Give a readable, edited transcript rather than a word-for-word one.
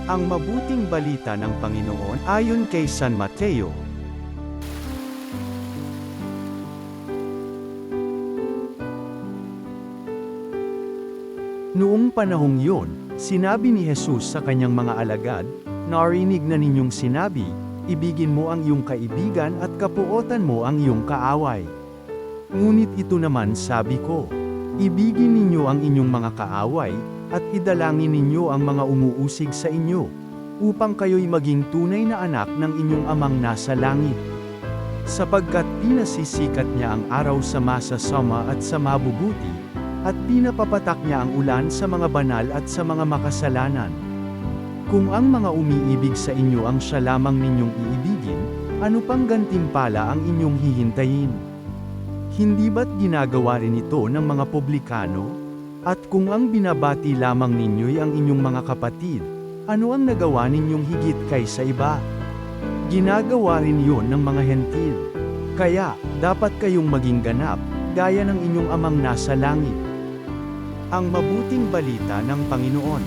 Ang mabuting balita ng Panginoon ayon kay San Mateo. Noong panahong yun, sinabi ni Jesus sa kanyang mga alagad, "Narinig na ninyong sinabi, ibigin mo ang iyong kaibigan at kapuotan mo ang iyong kaaway. Ngunit ito naman sabi ko, ibigin ninyo ang inyong mga kaaway, at idalangin ninyo ang mga umuusig sa inyo, upang kayo'y maging tunay na anak ng inyong amang nasa langit. Sapagkat pinasisikat niya ang araw sa masasama at sa mabubuti, at pinapapatak niya ang ulan sa mga banal at sa mga makasalanan. Kung ang mga umiibig sa inyo ang siya lamang ninyong iibigin, ano pang gantimpala ang inyong hihintayin? Hindi ba't ginagawa rin ito ng mga publikano? At kung ang binabati lamang ninyo'y ang inyong mga kapatid, ano ang nagawa ninyong higit kaysa iba? Ginagawa rin yon ng mga hentil. Kaya, dapat kayong maging ganap, gaya ng inyong amang nasa langit." Ang mabuting balita ng Panginoon.